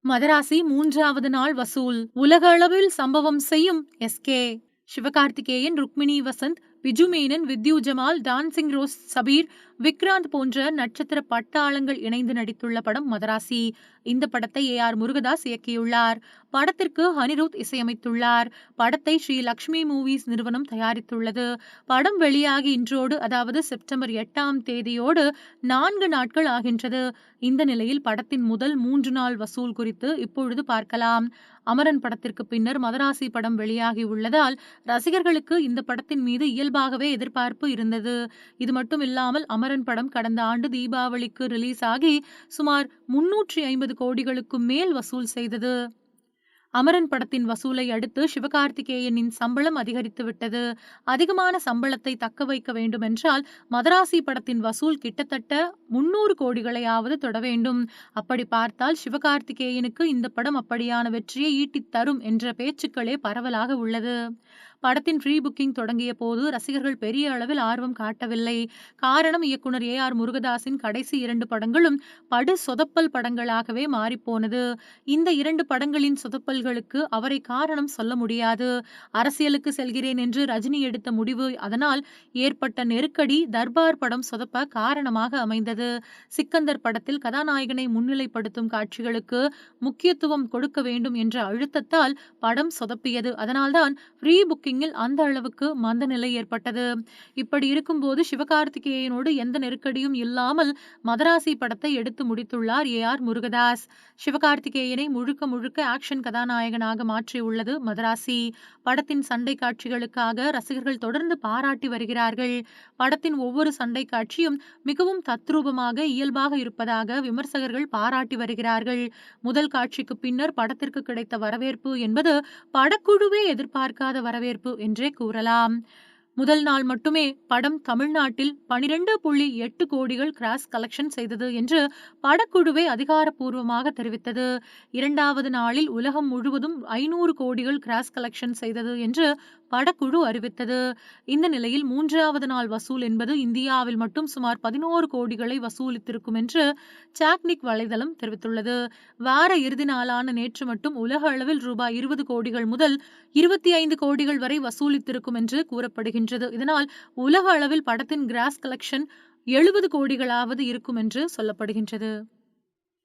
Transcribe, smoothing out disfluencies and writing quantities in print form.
மதராசி 3வது நாள் வசூல். உலக அளவில் சம்பவம் செய்யும் SK. Sivakarthikeyan, Rukmini Vasanth, Biju Menon, Vidyut Jammwal, dancing rose, Shabeer, Vikranth போன்ற நட்சத்திர பட்டாளங்கள் இணைந்து நடித்துள்ள படம் மதராசி. இந்த படத்தை AR முருகதாஸ் இயக்கியுள்ளார். படத்திற்கு அனிருத் இசையமைத்துள்ளார். படத்தை ஸ்ரீ லக்ஷ்மி மூவிஸ் நிறுவனம் தயாரித்துள்ளது. படம் வெளியாகி இன்றோடு, அதாவது செப்டம்பர் 8ஆம் தேதியோடு 4 நாட்கள் ஆகின்றது. இந்த நிலையில் படத்தின் முதல் 3 நாள் வசூல் குறித்து இப்பொழுது பார்க்கலாம். அமரன் படத்திற்கு பின்னர் மதராசி படம் வெளியாகி உள்ளதால் ரசிகர்களுக்கு இந்த படத்தின் மீது இயல்பாகவே எதிர்பார்ப்பு இருந்தது. இது மட்டும் இல்லாமல் அமரன் படம் கடந்த ஆண்டு தீபாவளிக்கு ரிலீஸ் ஆகி சுமார் 350 கோடிகளுக்கும் மேல் வசூல் செய்தது. அமரன் படத்தின் வசூலை அடுத்து சிவகார்த்திகேயனின் சம்பளம் அதிகரித்து விட்டது. அதிகமான சம்பளத்தை தக்க வைக்க வேண்டுமென்றால் மதராசி படத்தின் வசூல் கிட்டத்தட்ட 300 கோடிகளையாவது தொட வேண்டும். அப்படி பார்த்தால் சிவகார்த்திகேயனுக்கு இந்த படம் அப்படியான வெற்றியை ஈட்டித் தரும் என்ற பேச்சுக்களே பரவலாக உள்ளது. படத்தின் ப்ரீ புக்கிங் தொடங்கிய போது ரசிகர்கள் பெரிய அளவில் ஆர்வம் காட்டவில்லை. காரணம், இயக்குனர் AR முருகதாஸின் கடைசி 2 படங்களும் படு சொதப்பல் படங்களாகவே மாறிப்போனது. இந்த 2 படங்களின் சொதப்பல்களுக்கு அவரை காரணம் சொல்ல முடியாது. அரசியலுக்கு செல்கிறேன் என்று ரஜினி எடுத்த முடிவு, அதனால் ஏற்பட்ட நெருக்கடி தர்பார் படம் சொதப்ப காரணமாக அமைந்தது. சிக்கந்தர் படத்தில் கதாநாயகனை முன்னிலைப்படுத்தும் காட்சிகளுக்கு முக்கியத்துவம் கொடுக்க வேண்டும் என்ற அழுத்தத்தால் படம் சொதப்பியது. அதனால்தான் ப்ரீ புக்கிங்கில் அந்த அளவுக்கு மந்த நிலை ஏற்பட்டது. இப்படி இருக்கும்போது சிவகார்த்திகேயனோடு எந்த நெருக்கடியும் இல்லாமல் மதராசி படத்தை எடுத்து முடித்துள்ளார் AR முருகதாஸ். சிவகார்த்திகேயனை முழுக்க முழுக்க ஆக்ஷன் கதாநாயகனாக மாற்றியுள்ளது மதராசி. படத்தின் சண்டை காட்சிகளுக்காக ரசிகர்கள் தொடர்ந்து பாராட்டி வருகிறார்கள். படத்தின் ஒவ்வொரு சண்டை காட்சியும் மிகவும் தத்ரூபமாக, இயல்பாக இருப்பதாக விமர்சகர்கள் பாராட்டி வருகிறார்கள். முதல் காட்சிக்கு பின்னர் படத்திற்கு கிடைத்த வரவேற்பு என்பது படக்குழுவே எதிர்பார்க்காத வரவேற்பு என்றே கூறலாம். முதல் நாள் மட்டுமே படம் தமிழ்நாட்டில் 12.8 கோடிகள் கிராஸ் கலெக்ஷன் செய்தது என்று படக்குழுவே அதிகாரப்பூர்வமாக தெரிவித்தது. 2வது நாளில் உலகம் முழுவதும் 500 கோடிகள் கிராஸ் கலெக்ஷன் செய்தது என்று படக்குழு அறிவித்தது. இந்த நிலையில் 3வது நாள் வசூல் என்பது இந்தியாவில் மட்டும் சுமார் 11 கோடிகளை வசூலித்திருக்கும் என்று சாக்னிக் வலைதளம் தெரிவித்துள்ளது. வார இறுதி நாளான நேற்று மட்டும் உலக அளவில் ரூபாய் 20 கோடிகள் முதல் 25 கோடிகள் வரை வசூலித்திருக்கும் என்று கூறப்படுகின்றது. இதனால் உலக அளவில் படத்தின் கிராஸ் கலெக்ஷன் 70 கோடிகளாவது இருக்கும் என்று சொல்லப்படுகின்றது.